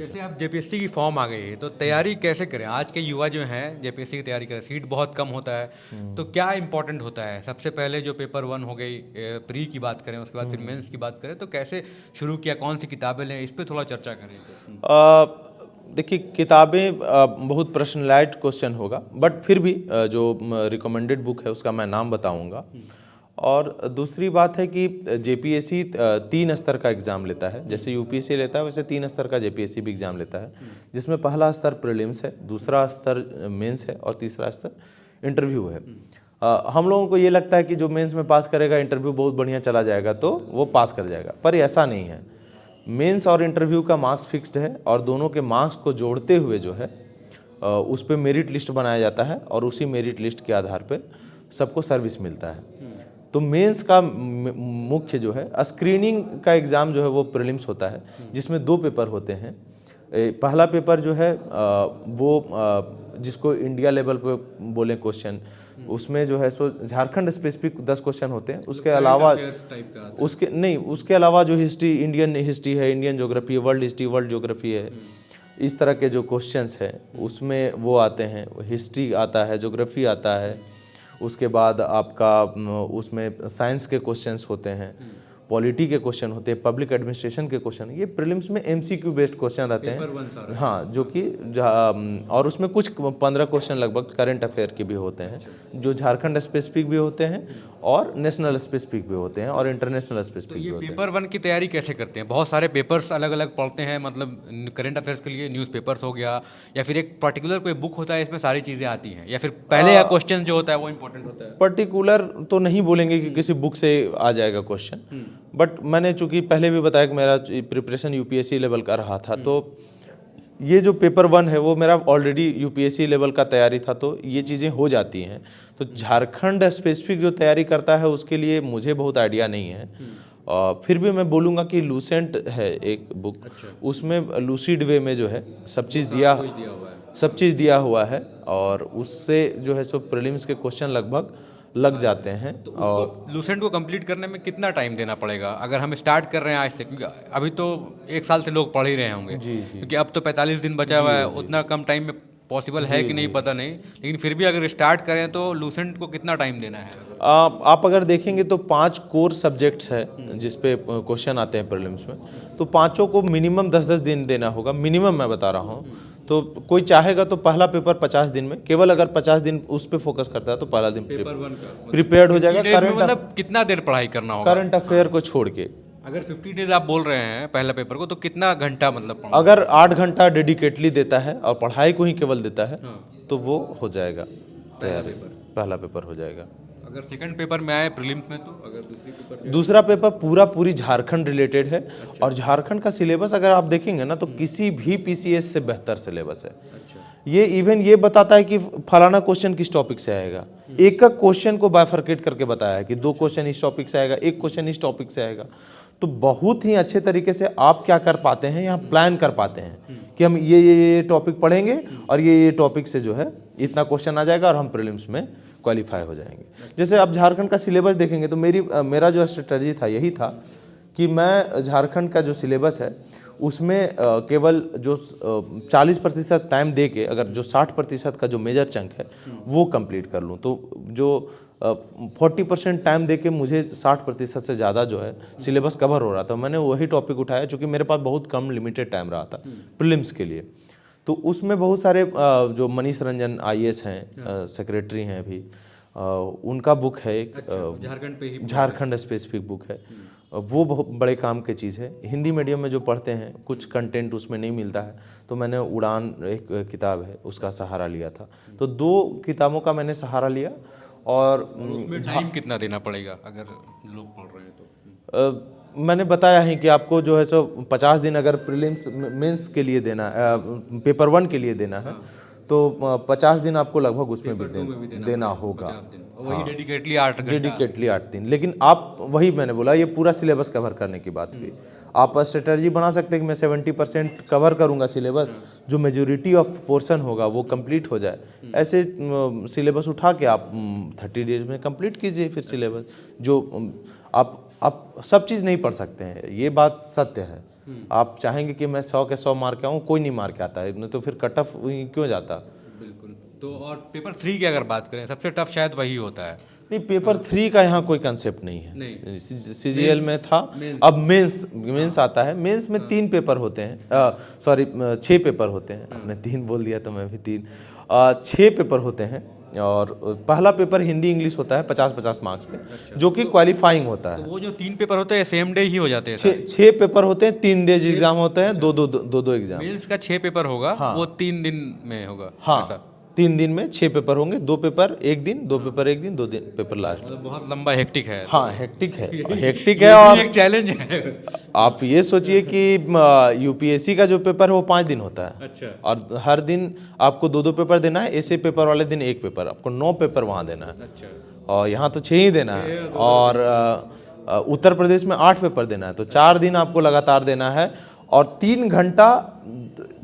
जैसे आप जेपीएससी की फॉर्म आ गई है तो तैयारी कैसे करें? आज के युवा जो हैं जेपीएससी की तैयारी करें, सीट बहुत कम होता है, तो क्या इंपॉर्टेंट होता है? सबसे पहले जो पेपर वन हो गई, प्री की बात करें, उसके बाद फिर मेंस की बात करें, तो कैसे शुरू किया, कौन सी किताबें लें, इस पे थोड़ा चर्चा करें तो। देखिए किताबें बहुत पर्सनलाइज्ड क्वेश्चन होगा, बट फिर भी जो रिकमेंडेड बुक है उसका मैं नाम बताऊंगा। और दूसरी बात है कि जेपीएससी 3 स्तर का एग्ज़ाम लेता है। जैसे यूपीएससी लेता है वैसे 3 स्तर का जेपीएससी भी एग्ज़ाम लेता है, जिसमें पहला स्तर प्रीलिम्स है, दूसरा स्तर मेंस है और तीसरा स्तर इंटरव्यू है। हम लोगों को ये लगता है कि जो मेंस में पास करेगा इंटरव्यू बहुत बढ़िया चला जाएगा तो वो पास कर जाएगा, पर ऐसा नहीं है। मेंस और इंटरव्यू का मार्क्स फिक्स्ड है और दोनों के मार्क्स को जोड़ते हुए जो है उस पर मेरिट लिस्ट बनाया जाता है और उसी मेरिट लिस्ट के आधार पर सबको सर्विस मिलता है। तो मेंस का मुख्य जो है स्क्रीनिंग का एग्ज़ाम जो है वो प्रीलिम्स होता है, जिसमें 2 पेपर होते हैं। पहला पेपर जो है वो जिसको इंडिया लेवल पे बोले क्वेश्चन, उसमें जो है सो झारखंड स्पेसिफिक 10 क्वेश्चन होते हैं। उसके अलावा उसके अलावा जो हिस्ट्री, इंडियन हिस्ट्री है, इंडियन ज्योग्राफी है, वर्ल्ड हिस्ट्री, वर्ल्ड ज्योग्राफी है, इस तरह के जो क्वेश्चंस हैं उसमें वो आते हैं। हिस्ट्री आता है, ज्योग्राफी आता है, उसके बाद आपका उसमें साइंस के क्वेश्चंस होते हैं, पॉलिटी के क्वेश्चन होते हैं, पब्लिक एडमिनिस्ट्रेशन के क्वेश्चन। ये प्रीलिम्स में एमसीक्यू बेस्ड क्वेश्चन रहते हैं। हाँ, जो कि और उसमें कुछ 15 क्वेश्चन लगभग करंट अफेयर के भी होते हैं, जो झारखंड स्पेसिफिक भी होते हैं और नेशनल स्पेसिफिक भी होते हैं और इंटरनेशनल स्पेसिफिक भी होते हैं। पेपर वन की तैयारी कैसे करते हैं? बहुत सारे पेपर्स अलग अलग पढ़ते हैं, मतलब करंट अफेयर्स के लिए न्यूज़पेपर्स हो गया, या फिर एक पर्टिकुलर कोई बुक होता है इसमें सारी चीज़ें आती हैं, या फिर पहले या क्वेश्चन जो होता है वो इंपॉर्टेंट होता है? पर्टिकुलर तो नहीं बोलेंगे कि किसी बुक से आ जाएगा क्वेश्चन, बट मैंने चूंकि पहले भी बताया कि मेरा प्रिपरेशन यूपीएससी लेवल का रहा था, तो ये जो पेपर वन है वो मेरा ऑलरेडी यूपीएससी लेवल का तैयारी था, तो ये चीज़ें हो जाती हैं। तो झारखंड स्पेसिफिक जो तैयारी करता है उसके लिए मुझे बहुत आइडिया नहीं है। फिर भी मैं बोलूँगा कि लूसेंट है एक बुक, उसमें लूसिड वे में जो है सब चीज़ दिया हुआ है और उससे जो है सो प्रीलिम्स के क्वेश्चन लगभग लग जाते हैं। तो और लूसेंट को कंप्लीट करने में कितना टाइम देना पड़ेगा अगर हम स्टार्ट कर रहे हैं आज से? क्योंकि अभी तो 1 साल से लोग पढ़ ही रहे होंगे, क्योंकि अब तो 45 दिन बचा हुआ है। उतना कम टाइम में पॉसिबल है कि नहीं पता नहीं, लेकिन फिर भी अगर स्टार्ट करें तो लूसेंट को कितना टाइम देना है? आप अगर देखेंगे तो 5 कोर सब्जेक्ट्स है जिस पे क्वेश्चन आते हैं प्रीलिम्स में, तो पांचों को मिनिमम 10-10 दिन देना होगा, मिनिमम मैं बता रहा हूँ। तो कोई चाहेगा तो पहला पेपर 50 दिन में, केवल अगर 50 दिन उस पे फोकस करता है तो पहला दिन पेपर वन का प्रिपेयर्ड हो जाएगा। मतलब कितना देर पढ़ाई करना होगा करंट अफेयर को छोड़ के? अगर 50 डेज आप बोल रहे हैं पहला पेपर को, तो कितना घंटा मतलब पढ़ना? अगर 8 घंटा डेडिकेटली देता है और पढ़ाई को ही केवल देता है तो वो हो जाएगा तैयारी, पहला पेपर हो जाएगा। अगर सेकंड पेपर में आए प्रीलिम्स में तो अगर दूसरा पेपर पूरी झारखंड रिलेटेड है। और झारखंड का सिलेबस अगर आप देखेंगे ना तो किसी भी पीसीएस से बेहतर सिलेबस है। ये इवन ये बताता है कि फलाना क्वेश्चन किस टॉपिक से आएगा, एक क्वेश्चन को बाइफरकेट करके बताया है कि 2 क्वेश्चन इस टॉपिक से आएगा, 1 क्वेश्चन इस टॉपिक से आएगा। तो बहुत ही अच्छे तरीके से आप क्या कर पाते हैं, यहाँ प्लान कर पाते हैं कि हम ये टॉपिक पढ़ेंगे और ये टॉपिक से जो है इतना क्वेश्चन आ जाएगा और हम प्रीलिम्स में क्वालिफाई हो जाएंगे। जैसे आप झारखंड का सिलेबस देखेंगे तो मेरा जो स्ट्रेटजी था यही था कि मैं झारखंड का जो सिलेबस है उसमें केवल जो 40% टाइम दे के अगर जो 60% का जो मेजर चंक है वो कंप्लीट कर लूँ। तो जो 40% टाइम दे के मुझे 60% से ज़्यादा जो है सिलेबस कवर हो रहा था, मैंने वही टॉपिक उठाया चूँकि मेरे पास बहुत कम लिमिटेड टाइम रहा था प्रीलिम्स के लिए। तो उसमें बहुत सारे जो मनीष रंजन आईएएस हैं, सेक्रेटरी हैं अभी, उनका बुक है एक, झारखंड पे ही झारखंड स्पेसिफिक बुक है। वो बहुत बड़े काम की चीज़ है। हिंदी मीडियम में जो पढ़ते हैं कुछ कंटेंट उसमें नहीं मिलता है, तो मैंने उड़ान एक किताब है उसका सहारा लिया था। तो 2 किताबों का मैंने सहारा लिया। और टाइम कितना देना पड़ेगा अगर लोग पढ़ रहे हैं तो? मैंने बताया है कि आपको जो है सो 50 दिन अगर प्रीलिम्स मेंस के लिए देना, पेपर वन के लिए देना है तो 50 दिन आपको लगभग उसमें भी देना होगा। वही डेडिकेटली 8 दिन। लेकिन आप वही मैंने बोला ये पूरा सिलेबस कवर करने की बात हुई। आप स्ट्रेटजी बना सकते हैं कि मैं 70% कवर करूंगा सिलेबस, जो मेजोरिटी ऑफ पोर्शन होगा वो कंप्लीट हो जाए। ऐसे सिलेबस उठा के आप 30 डेज में कंप्लीट कीजिए फिर सिलेबस। जो आप सब चीज़ नहीं पढ़ सकते हैं, ये बात सत्य है। आप चाहेंगे कि मैं 100 के 100 मार के आऊँ, कोई नहीं मार के आता है, नहीं तो फिर कट ऑफ क्यों जाता। बिल्कुल। तो और पेपर 3 की अगर बात करें, सबसे टफ शायद वही होता है। नहीं, पेपर 3 का यहाँ कोई कंसेप्ट नहीं है। नहीं। सीजीएल में था, अब मेंस आता है। मेंस में 3 पेपर होते हैं, सॉरी 6 पेपर होते हैं। आपने 3 बोल दिया तो मैं भी 3, 6 पेपर होते हैं। और पहला पेपर हिंदी इंग्लिश होता है 50-50 मार्क्स के, जो कि क्वालिफाइंग होता है। तो वो जो 3 पेपर होते हैं सेम डे ही हो जाते हैं। 6 पेपर होते हैं, 3 डेज एग्जाम होते हैं, दो एग्जाम। मेंस का 6 पेपर होगा, वो 3 दिन में होगा। हाँ, ऐसा? 3 दिन में 6 पेपर होंगे, 2 पेपर एक दिन, 2 पेपर एक दिन, 2 दिन पेपर लास्ट। मतलब बहुत लंबा हेक्टिक है। हाँ, हेक्टिक है, हेक्टिक है। और एक चैलेंज है। आप ये सोचिए कि यूपीएससी का जो पेपर है वो 5 दिन होता है। अच्छा। और हर दिन आपको 2 पेपर देना है। ऐसे पेपर वाले दिन 1 पेपर, आपको 9 पेपर वहाँ देना है। अच्छा। और यहाँ तो 6 ही देना है। और उत्तर प्रदेश में 8 पेपर देना है, तो 4 दिन आपको लगातार देना है। और 3 घंटा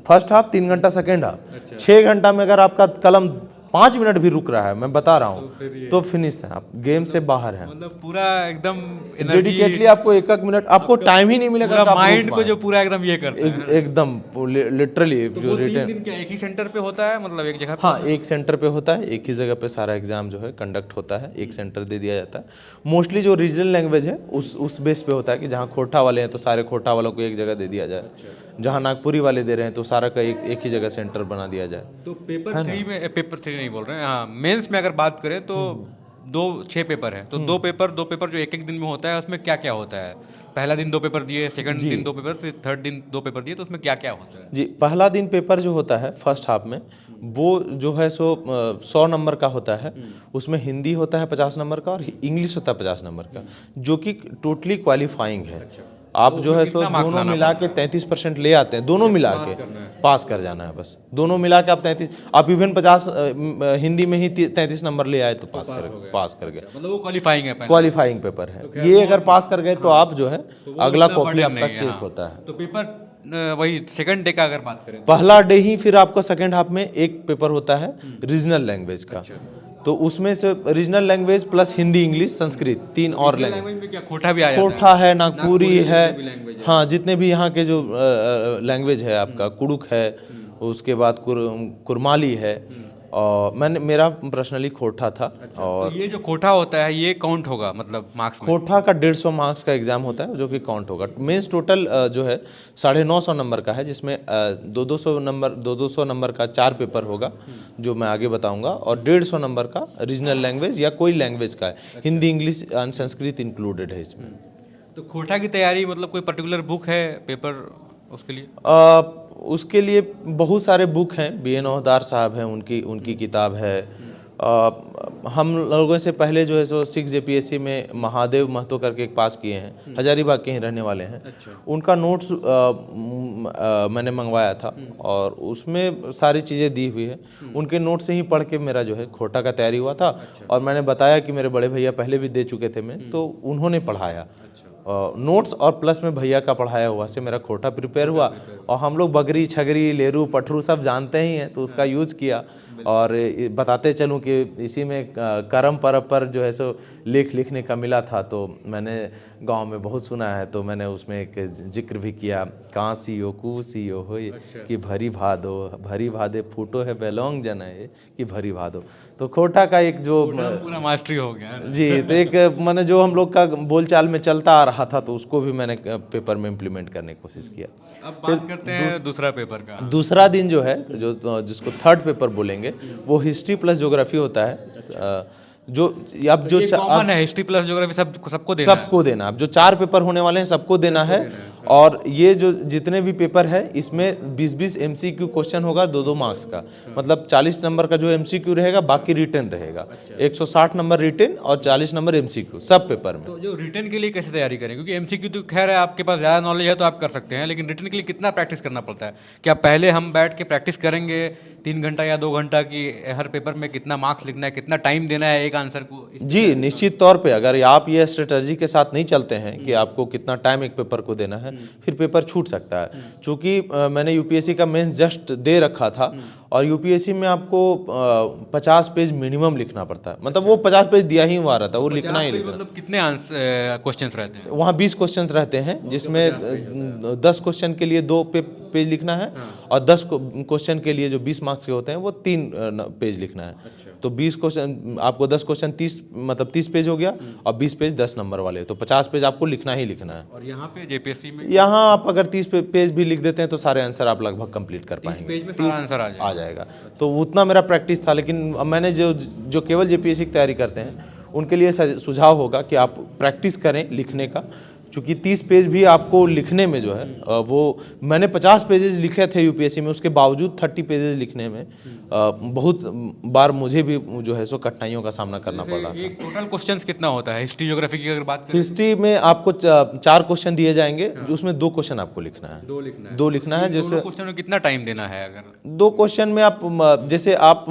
फर्स्ट हाफ, 3 घंटा सेकेंड हाफ। 6 घंटा में अगर आपका कलम 5 मिनट भी रुक रहा है, मैं बता रहा हूँ, तो फिनिश है, आप गेम से बाहर हैं। मतलब पूरा एकदम डेडिकेटली आपको एक मिनट, आपको टाइम ही नहीं मिलेगा। पूरा माइंड को जो पूरा एकदम ये करता है। एकदम लिटरली तो जो वो 3 रिटर्न। दिन क्या एक ही सेंटर पे होता है, मतलब एक जगह पे? हाँ, एक सेंटर पे होता है, एक ही जगह पे सारा एग्जाम जो है कंडक्ट होता है, एक सेंटर दे दिया जाता है। मोस्टली जो रीजनल लैंग्वेज है उस बेस पे होता है कि जहाँ खोटा वाले हैं तो सारे खोटा वालों को एक जगह दे दिया जाए। जहाँ नागपुरी वाले दे रहे हैं तो सारा का एक ही जगह सेंटर बना दिया जाए। तो पेपर 3 में, पेपर 3 नहीं बोल रहे हैं, हाँ मेंस में अगर बात करें तो 6 पेपर है, तो 2 पेपर जो एक दिन में होता है, उसमें क्या क्या होता है? पहला दिन 2 पेपर दिए, सेकंड दिन 2 पेपर, फिर थर्ड दिन 2 पेपर दिए, तो उसमें क्या क्या होता है? जी, पहला दिन पेपर जो होता है फर्स्ट हाफ में, वो जो है 100 नंबर का होता है। उसमें हिंदी होता है 50 नंबर का और इंग्लिश होता है 50 नंबर का, जो कि टोटली क्वालिफाइंग है। आप जो है दोनों मिला के 33% ले आते हैं, दोनों मिला के पास कर जाना है बस। दोनों मिला के आप 33, आप इवन 50 हिंदी में ही 33 नंबर ले आए तो पास कर गए। मतलब वो क्वालिफाइंग है, क्वालिफाइंग पेपर है ये। अगर पास कर गए तो आप जो है अगला कॉपी आपका चेक होता है। तो पेपर वही सेकंड डे का अगर बात करें, पहला डे ही फिर आपका सेकंड हाफ में एक पेपर होता है रीजनल लैंग्वेज का। तो उसमें से regional language plus Hindi English Sanskrit 3 और लैंग्वेज में क्या खोटा भी आ जाता है? खोटा है, नागपुरी है, हाँ जितने भी यहाँ के जो लैंग्वेज है, आपका कुड़ुक है, उसके बाद कुरमाली है। और मेरा पर्सनली खोटा था। और तो ये जो खोटा होता है ये काउंट होगा, मतलब मार्क्स में? खोटा का 150 मार्क्स का एग्जाम होता है जो कि काउंट होगा। मेंस टोटल जो है 950 नंबर का है, जिसमें 200 नंबर का 4 पेपर होगा जो मैं आगे बताऊंगा, और 150 नंबर का रीजनल लैंग्वेज या कोई लैंग्वेज का है। Hindi English and Sanskrit included है इसमें। तो खोटा की तैयारी, मतलब कोई पर्टिकुलर बुक है पेपर उसके लिए? उसके लिए बहुत सारे बुक हैं, BN ओहदार साहब हैं, उनकी किताब है। हम लोगों से पहले जो है सो 6 JPSC में महादेव महतो करके एक पास किए हैं, हजारीबाग के ही रहने वाले हैं। अच्छा। उनका नोट्स मैंने मंगवाया था और उसमें सारी चीज़ें दी हुई है। उनके नोट से ही पढ़ के मेरा जो है खोटा का तैयारी हुआ था। और मैंने बताया कि मेरे बड़े भैया पहले भी दे चुके थे मैं, तो उन्होंने पढ़ाया नोट्स, और प्लस में भैया का पढ़ाया हुआ से मेरा खोटा प्रिपेयर हुआ। और हम लोग बगरी, छगरी, लेरू, पठरू सब जानते ही हैं, तो उसका यूज किया। और बताते चलूं कि इसी में करम परब पर जो है सो लेख लिखने का मिला था, तो मैंने गांव में बहुत सुना है, तो मैंने उसमें एक जिक्र भी किया, कांसियो कूसियो हो कि भरी भादे फूटो है बेलोंग जनाए कि भरी भादो। तो खोटा का एक जो पूरा मास्टरी हो गया जी, तो एक मैंने जो हम लोग का बोलचाल में चलता आ रहा था, तो उसको भी मैंने पेपर में इम्प्लीमेंट करने की कोशिश किया। अब बात करते हैं दूसरा पेपर का। दूसरा दिन जो है, जो जिसको थर्ड पेपर बोलेंगे, वो हिस्ट्री प्लस ज्योग्राफी होता है। जो अब जो कॉमन है, हिस्ट्री प्लस ज्योग्राफी सबको देना। अब जो 4 पेपर होने वाले हैं सबको देना है। और ये जो जितने भी पेपर है, इसमें 20-20 MCQ क्वेश्चन होगा, 2-2 मार्क्स का। मतलब 40 नंबर का जो MCQ रहेगा, बाकी रिटन रहेगा। 160 नंबर रिटन और 40 नंबर MCQ सब पेपर में। तो जो रिटन के लिए कैसे तैयारी करें? क्योंकि MCQ तो खैर है, आपके पास ज़्यादा नॉलेज है तो आप कर सकते हैं, लेकिन रिटन के लिए कितना प्रैक्टिस करना पड़ता है? क्या पहले हम बैठ के प्रैक्टिस करेंगे 3 घंटा या 2 घंटा की हर पेपर में कितना मार्क्स लिखना है, कितना टाइम देना है एक आंसर को? जी, निश्चित तौर पे अगर आप ये स्ट्रेटजी के साथ नहीं चलते हैं कि आपको कितना टाइम एक पेपर को देना है, फिर पेपर छूट सकता है। चूँकि मैंने यूपीएससी का मेंस जस्ट दे रखा था और यूपीएससी में आपको 50 पेज मिनिमम लिखना पड़ता है, मतलब वो 50 पेज दिया ही हुआ रहता है, वो लिखना ही लिखना। मतलब कितने आंसर क्वेश्चंस रहते हैं? वहाँ 20 क्वेश्चंस रहते हैं, जिसमें 10 क्वेश्चन के लिए 2 पेज लिखना है और 10 क्वेश्चन के लिए जो 20 मार्क्स के होते हैं वो 3 पेज लिखना है। तो 20 क्वेश्चन आपको 10 क्वेश्चन 30 पेज हो गया और 20 पेज 10 नंबर वाले, तो 50 पेज आपको लिखना ही लिखना है। और यहाँ पे जेपीएससी में यहाँ आप अगर 30 पेज भी लिख देते हैं तो सारे आंसर आप लगभग कंप्लीट कर पाएंगे, पेज में सारा आंसर आ जाएगा। तो उतना मेरा प्रैक्टिस था, लेकिन अब मैंने जो केवल जेपीएससी की तैयारी करते हैं उनके लिए सुझाव होगा कि आप प्रैक्टिस करें लिखने का, क्योंकि 30 पेज भी आपको लिखने में जो है वो मैंने 50 पेजेस लिखे थे यूपीएससी में, उसके बावजूद 30 पेजेस लिखने में बहुत बार मुझे भी जो है सो कठिनाइयों का सामना करना पड़ रहा था। एक टोटल क्वेश्चंस कितना होता है हिस्ट्री ज्योग्राफी की अगर बात करें? हिस्ट्री में आपको 4 क्वेश्चन दिए जाएंगे, उसमें 2 क्वेश्चन आपको लिखना है। 2 लिखना है। जैसे क्वेश्चन में कितना टाइम देना है? अगर 2 क्वेश्चन में आप जैसे आप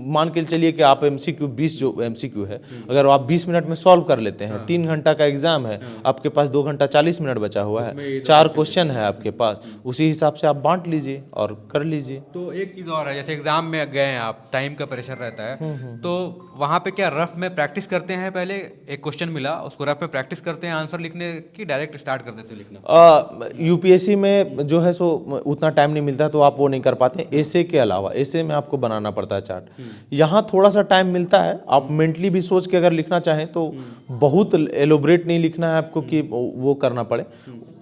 मान के चलिए कि आप एमसीक्यू 20 जो एमसीक्यू है, अगर आप 20 मिनट में सॉल्व कर लेते हैं, 3 घंटा का एग्जाम है, आपके पास 2 घंटा 40 मिनट बचा हुआ है, 4 क्वेश्चन है आपके पास, उसी हिसाब से आप बांट लीजिए और कर लीजिए। तो एक चीज़ और है, जैसे एग्जाम में गए हैं आप, टाइम का प्रेशर रहता है, तो वहाँ पे क्या रफ में प्रैक्टिस करते हैं? पहले एक क्वेश्चन मिला उसको रफ में प्रैक्टिस करते हैं आंसर लिखने की, डायरेक्ट स्टार्ट कर देते हैं लिखना? यूपीएससी में जो है सो उतना टाइम नहीं मिलता तो आप वो नहीं कर पाते। एसे के अलावा एसे में आपको बनाना पड़ता है चार्ट। यहाँ थोड़ा सा टाइम मिलता है, आप मेंटली भी सोच के अगर लिखना चाहें तो बहुत एलोबरेट नहीं लिखना है आपको कि वो करना पड़े।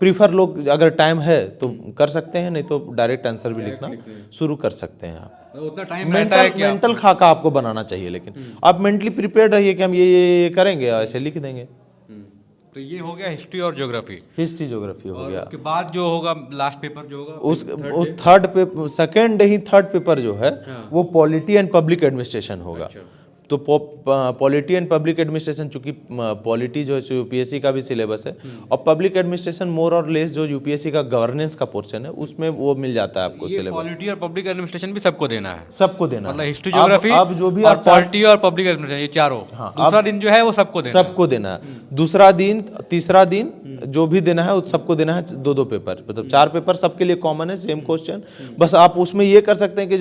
प्रीफर लोग अगर टाइम है तो कर सकते हैं, नहीं तो डायरेक्ट आंसर भी लिखना शुरू कर सकते हैं आप। उतना टाइम रहता है कि मेंटल खाका आपको बनाना चाहिए, लेकिन आप मेंटली प्रिपेयर्ड रहिए कि हम ये करेंगे, ऐसे लिख देंगे। तो ये हो गया हिस्ट्री और ज्योग्राफी। हिस्ट्री ज्योग्राफी हो गया। उसके बाद जो होगा लास्ट पेपर जो होगा उस थर्ड पेपर, सेकेंड ही थर्ड पेपर जो है वो पॉलिटी एंड पब्लिक एडमिनिस्ट्रेशन होगा। तो पॉलिटी एंड पब्लिक एडमिनिस्ट्रेशन, चूंकि पॉलिटी जो है यूपीएससी का भी सिलेबस है और पब्लिक एडमिनिस्ट्रेशन मोर और लेस जो यूपीएससी का गवर्नेंस का पोर्शन है उसमें वो मिल जाता है आपको सिलेबस। पॉलिटी और पब्लिक एडमिनिस्ट्रेशन भी सबको देना है? सबको देना मतलब है। हिस्ट्री ज्योग्राफी अब जो भी और पॉलिटी और पब्लिक एडमिनिस्ट्रेशन, ये चारों दूसरा दिन जो है वो सबको देना सबको देना है। दूसरा दिन, तीसरा दिन जो भी देना है वो सबको देना है। 2-2 पेपर, मतलब 4 पेपर सबके लिए कॉमन है, सेम क्वेश्चन। बस आप उसमें ये कर सकते हैं कि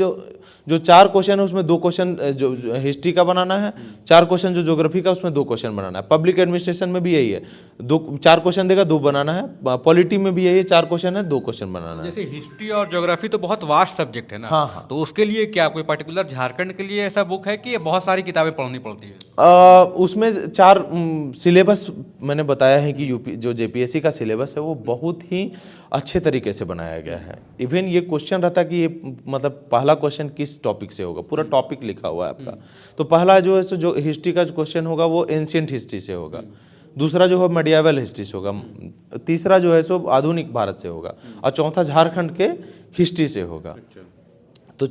जो 4 क्वेश्चन है उसमें 2 क्वेश्चन जो हिस्ट्री का बनाना है, 4 क्वेश्चन जो ज्योग्राफी का उसमें 2 क्वेश्चन बनाना है। पब्लिक एडमिनिस्ट्रेशन में भी यही है, 4 क्वेश्चन देगा, 2 बनाना है। पॉलिटी में भी यही है, 4 क्वेश्चन है, 2 क्वेश्चन बनाना है। जैसे हिस्ट्री और ज्योग्राफी तो बहुत वास्ट सब्जेक्ट है ना। हाँ। तो उसके लिए क्या कोई पर्टिकुलर झारखंड के लिए ऐसा बुक है कि ये बहुत सारी किताबें पढ़नी पड़ती है? उसमें 4 सिलेबस मैंने बताया है कि यूपी जो जेपीएससी का सिलेबस है वो बहुत ही अच्छे तरीके से बनाया गया है। इवन ये क्वेश्चन रहता है कि ये मतलब पहला क्वेश्चन किस टॉपिक से होगा, पूरा टॉपिक लिखा हुआ है आपका। तो पहला जो है सो जो हिस्ट्री का क्वेश्चन होगा वो एंशिएंट हिस्ट्री से होगा, दूसरा जो है मेडिएवल हिस्ट्री से होगा, तीसरा जो है सो आधुनिक भारत से होगा और चौथा झारखंड के हिस्ट्री से होगा। तो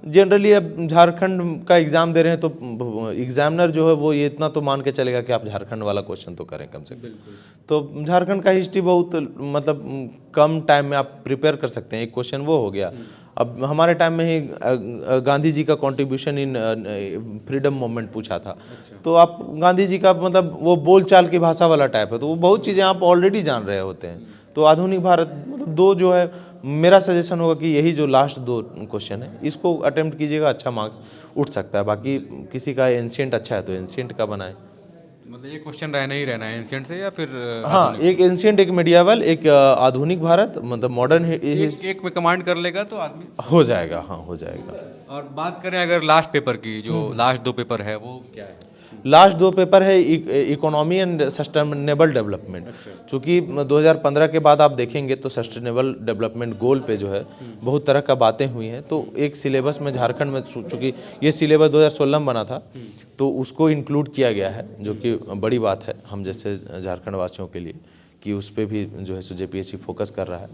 जनरली अब झारखंड का एग्जाम दे रहे हैं तो एग्जामिनर जो है वो ये इतना तो मान के चलेगा कि आप झारखंड वाला क्वेश्चन तो करें कम से कम। तो झारखंड का हिस्ट्री बहुत मतलब कम टाइम में आप प्रिपेयर कर सकते हैं। एक क्वेश्चन वो हो गया। अब हमारे टाइम में ही गांधी जी का कंट्रीब्यूशन इन फ्रीडम मूवमेंट पूछा था। तो आप गांधी जी का मतलब वो बोलचाल की भाषा वाला टाइप है, तो वो बहुत चीज़ें आप ऑलरेडी जान रहे होते हैं। तो आधुनिक भारत मतलब 2 जो है, मेरा सजेशन होगा कि यही जो लास्ट 2 क्वेश्चन है इसको अटेम्प्ट कीजिएगा, अच्छा मार्क्स उठ सकता है। बाकी किसी का एंशिएंट अच्छा है तो एंशिएंट का बनाए। मतलब ये क्वेश्चन रहना ही रहना है एंशिएंट से या फिर हाँ, एक एंशिएंट, एक मेडिएवल, एक आधुनिक भारत, मतलब मॉडर्न एक में कमांड कर लेगा तो आदमी हो जाएगा। हाँ, हो जाएगा। और बात करें अगर लास्ट पेपर की, जो लास्ट 2 पेपर है वो क्या है? लास्ट 2 पेपर है इकोनॉमी एंड सस्टेनेबल डेवलपमेंट। चूँकि 2015 के बाद आप देखेंगे तो सस्टेनेबल डेवलपमेंट गोल पे जो है बहुत तरह का बातें हुई हैं। तो एक सिलेबस में झारखंड में, चूँकि ये सिलेबस 2016 में बना था तो उसको इंक्लूड किया गया है, जो कि बड़ी बात है हम जैसे झारखंड वासियों के लिए कि उस पर भी जो है सो जेपीएससी फोकस कर रहा है।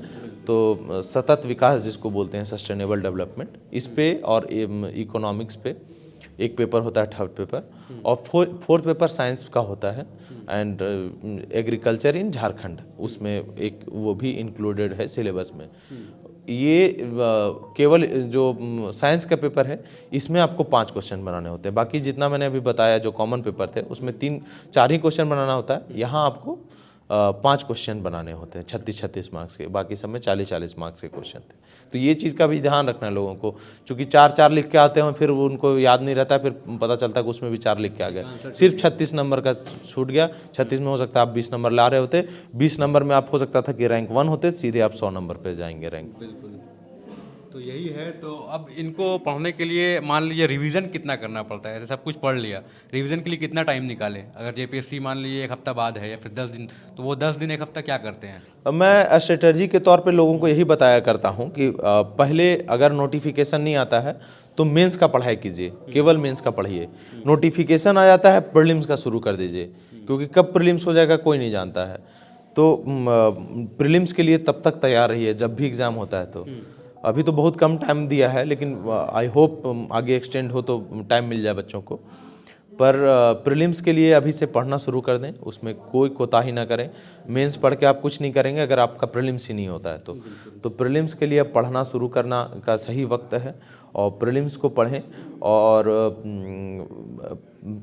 तो सतत विकास जिसको बोलते हैं, सस्टेनेबल डेवलपमेंट, इस पे और इकोनॉमिक्स पे एक पेपर होता है, थर्ड पेपर, और फोर्थ पेपर साइंस का होता है एंड एग्रीकल्चर इन झारखंड, उसमें एक वो भी इंक्लूडेड है सिलेबस में। ये केवल जो साइंस का पेपर है इसमें आपको 5 क्वेश्चन बनाने होते हैं। बाकी जितना मैंने अभी बताया जो कॉमन पेपर थे उसमें 3-4 ही क्वेश्चन बनाना होता है। यहाँ आपको 5 क्वेश्चन बनाने होते हैं 36-36 मार्क्स के, बाकी सब में 40-40 मार्क्स के क्वेश्चन थे। तो ये चीज़ का भी ध्यान रखना है लोगों को, क्योंकि 4-4 लिख के आते हैं फिर वो उनको याद नहीं रहता, फिर पता चलता है कि उसमें भी 4 लिख के आ गया, सिर्फ 36 नंबर का छूट गया। 36 में हो सकता है आप 20 नंबर ला रहे होते, 20 नंबर में आप हो सकता था कि रैंक 1 होते, सीधे आप 100 नंबर पे जाएंगे रैंक। बिल्कुल, तो यही है। तो अब इनको पढ़ने के लिए मान लीजिए रिवीजन कितना करना पड़ता है? ऐसे सब कुछ पढ़ लिया, रिवीजन के लिए कितना टाइम निकाले? अगर जेपीएससी मान लीजिए एक हफ्ता बाद है या फिर 10 दिन, तो वो 10 दिन एक हफ्ता क्या करते हैं? मैं स्ट्रेटजी के तौर पे लोगों को यही बताया करता हूँ कि पहले अगर नोटिफिकेशन नहीं आता है तो मेंस का पढ़ाई कीजिए, केवल मेंस का पढ़िए। नोटिफिकेशन आ जाता है, प्रीलिम्स का शुरू कर दीजिए, क्योंकि कब प्रीलिम्स हो जाएगा कोई नहीं जानता है। तो प्रीलिम्स के लिए तब तक तैयार रहिए जब भी एग्ज़ाम होता है। तो अभी तो बहुत कम टाइम दिया है, लेकिन आई होप आगे एक्सटेंड हो तो टाइम मिल जाए बच्चों को। पर प्रीलिम्स के लिए अभी से पढ़ना शुरू कर दें, उसमें कोई कोताही ना करें। मेंस पढ़ के आप कुछ नहीं करेंगे अगर आपका प्रीलिम्स ही नहीं होता है तो प्रीलिम्स के लिए अब पढ़ना शुरू करना का सही वक्त है, और प्रीलिम्स को पढ़ें। और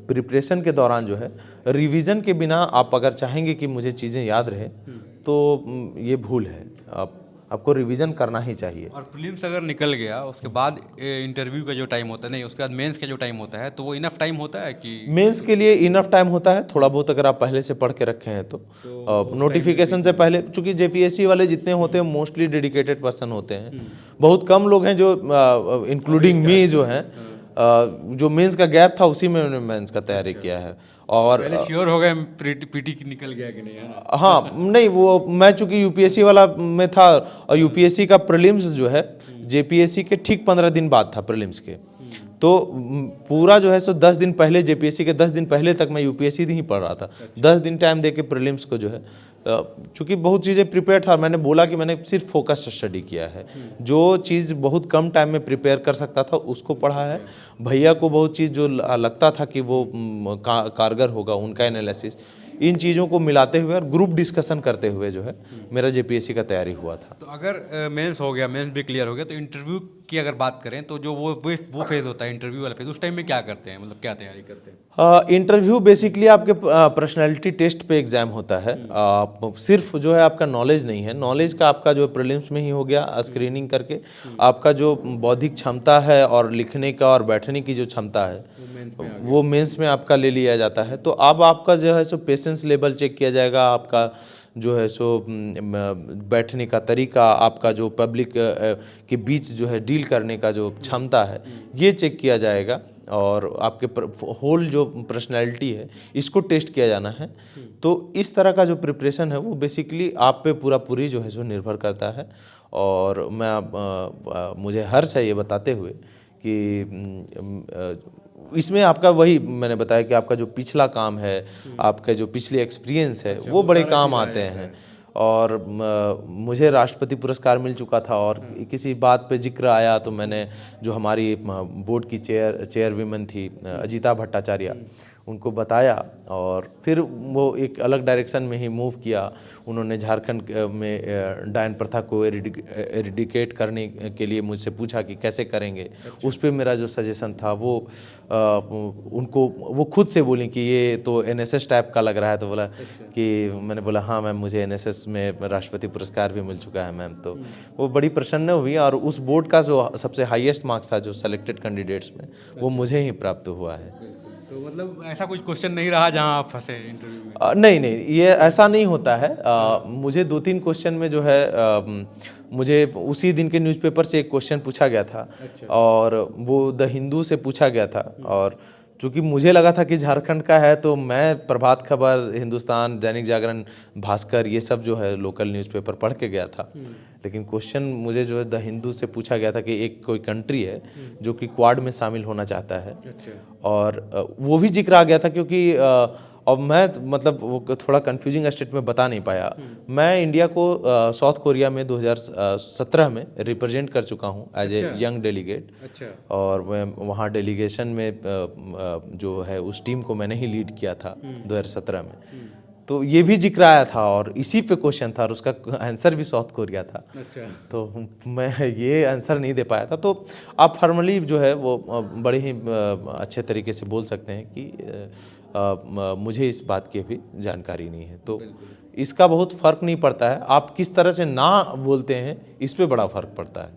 प्रिपरेशन के दौरान जो है, रिवीजन के बिना आप अगर चाहेंगे कि मुझे चीज़ें याद रहे तो ये भूल है। आपको रिवीजन करना ही चाहिए। और प्रीलिम्स अगर निकल गया उसके बाद इंटरव्यू का जो टाइम होता है, नहीं उसके बाद मेंस का जो टाइम होता है, तो वो इनफ टाइम होता है कि? मेंस के लिए इनफ टाइम होता है, थोड़ा बहुत अगर आप पहले से पढ़ के रखे हैं तो नोटिफिकेशन से पहले, चूंकि जेपीएससी वाले जितने होते हैं मोस्टली डेडिकेटेड पर्सन होते हैं। बहुत कम लोग हैं जो इंक्लूडिंग मी जो हैं जो मेंस का गैप था उसी में उन्होंने मेंस का तैयारी किया है। और पहले श्योर हो गए पीटी की निकल गया कि नहीं, है ना? हाँ, नहीं वो मैं चूंकि यूपीएससी वाला में था, और यूपीएससी का प्रीलिम्स जो है जेपीएससी के ठीक 15 दिन बाद था प्रीलिम्स के। तो पूरा जो है सो 10 दिन पहले, जेपीएससी के 10 दिन पहले तक मैं यूपीएससी ही पढ़ रहा था। 10 दिन टाइम दे के प्रीलिम्स को जो है, चूंकि बहुत चीज़ें प्रिपेयर था, मैंने बोला कि मैंने सिर्फ फोकस्ड स्टडी किया है। जो चीज़ बहुत कम टाइम में प्रिपेयर कर सकता था उसको पढ़ा है। भैया को बहुत चीज़ जो लगता था कि वो कारगर होगा, उनका एनालिसिस, इन चीज़ों को मिलाते हुए और ग्रुप डिस्कशन करते हुए जो है मेरा जेपीएससी का तैयारी हुआ था। तो अगर मेंस हो गया, मेंस भी क्लियर हो गया, तो इंटरव्यू की अगर बात करें तो जो वो फेज़ होता है, इंटरव्यू वाला फेज़, उस टाइम में क्या करते हैं? मतलब क्या तैयारी करते हैं? इंटरव्यू बेसिकली आपके पर्सनैलिटी टेस्ट पे एग्जाम होता है। सिर्फ जो है आपका नॉलेज नहीं है, नॉलेज का आपका जो प्रीलिम्स में ही हो गया स्क्रीनिंग करके, आपका जो बौद्धिक क्षमता है और लिखने का और बैठने की जो क्षमता है वो मेंस में आपका ले लिया जाता है। तो अब आपका जो है सो पेशेंस लेवल चेक किया जाएगा, आपका जो है सो बैठने का तरीका, आपका जो पब्लिक के बीच जो है डील करने का जो क्षमता है, ये चेक किया जाएगा। और आपके होल जो पर्सनैलिटी है इसको टेस्ट किया जाना है। तो इस तरह का जो प्रिपरेशन है वो बेसिकली आप पे पूरी जो है सो निर्भर करता है। और मैं मुझे हर्ष है ये बताते हुए कि इसमें आपका वही मैंने बताया कि आपका जो पिछला काम है, आपका जो पिछले एक्सपीरियंस है, वो बड़े काम आते हैं। और मुझे राष्ट्रपति पुरस्कार मिल चुका था, और किसी बात पे जिक्र आया तो मैंने जो हमारी बोर्ड की चेयरवुमन थी अजीता भट्टाचार्य, उनको बताया, और फिर वो एक अलग डायरेक्शन में ही मूव किया। उन्होंने झारखंड में डायन प्रथा को एरिडिकेट करने के लिए मुझसे पूछा कि कैसे करेंगे। उस पर मेरा जो सजेशन था वो उनको वो खुद से बोली कि ये तो एनएसएस टाइप का लग रहा है। तो बोला कि मैंने बोला हाँ मैम, मुझे एनएसएस में राष्ट्रपति पुरस्कार भी मिल चुका है मैम। तो वो बड़ी प्रसन्न हुई, और उस बोर्ड का जो सबसे हाईएस्ट मार्क्स था जो सेलेक्टेड कैंडिडेट्स में, वो मुझे ही प्राप्त हुआ है। तो मतलब ऐसा कुछ क्वेश्चन नहीं रहा जहां आप फंसे इंटरव्यू में? नहीं, ये ऐसा नहीं होता है। मुझे 2-3 क्वेश्चन में जो है मुझे उसी दिन के न्यूज़पेपर से एक क्वेश्चन पूछा गया था। और वो द हिंदू से पूछा गया था। और चूँकि मुझे लगा था कि झारखंड का है, तो मैं प्रभात खबर, हिंदुस्तान, दैनिक जागरण, भास्कर, ये सब जो है लोकल न्यूज़पेपर पढ़ के गया था। लेकिन क्वेश्चन मुझे जो है द हिंदू से पूछा गया था कि एक कोई कंट्री है जो कि क्वाड में शामिल होना चाहता है। और वो भी जिक्र आ गया था, क्योंकि अब मैं मतलब वो थोड़ा कंफ्यूजिंग स्टेट में बता नहीं पाया। मैं इंडिया को साउथ कोरिया में 2017 में रिप्रेजेंट कर चुका हूँ एज ए यंग डेलीगेट। और मैं वहाँ डेलीगेशन में जो है उस टीम को मैंने ही लीड किया था 2017 में। तो ये भी जिक्र आया था, और इसी पे क्वेश्चन था, और उसका आंसर भी साउथ कोरिया था। तो मैं ये आंसर नहीं दे पाया था। तो आप फॉर्मली जो है वो बड़े ही अच्छे तरीके से बोल सकते हैं कि मुझे इस बात की अभी जानकारी नहीं है। तो इसका बहुत फर्क नहीं पड़ता है, आप किस तरह से ना बोलते हैं इस पे बड़ा फर्क पड़ता है,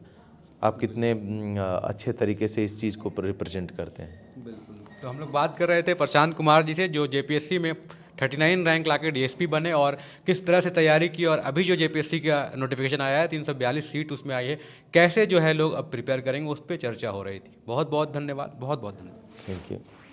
आप कितने अच्छे तरीके से इस चीज़ को रिप्रेजेंट करते हैं। बिल्कुल। तो हम लोग बात कर रहे थे प्रशांत कुमार जी से, जो जेपीएससी में 39 रैंक लाके डीएसपी बने और किस तरह से तैयारी की, और अभी जो जेपीएससी का नोटिफिकेशन आया है 342 सीट उसमें आई है, कैसे जो है लोग अब प्रिपेयर करेंगे उस पर चर्चा हो रही थी। बहुत बहुत धन्यवाद, बहुत बहुत धन्यवाद। Thank you.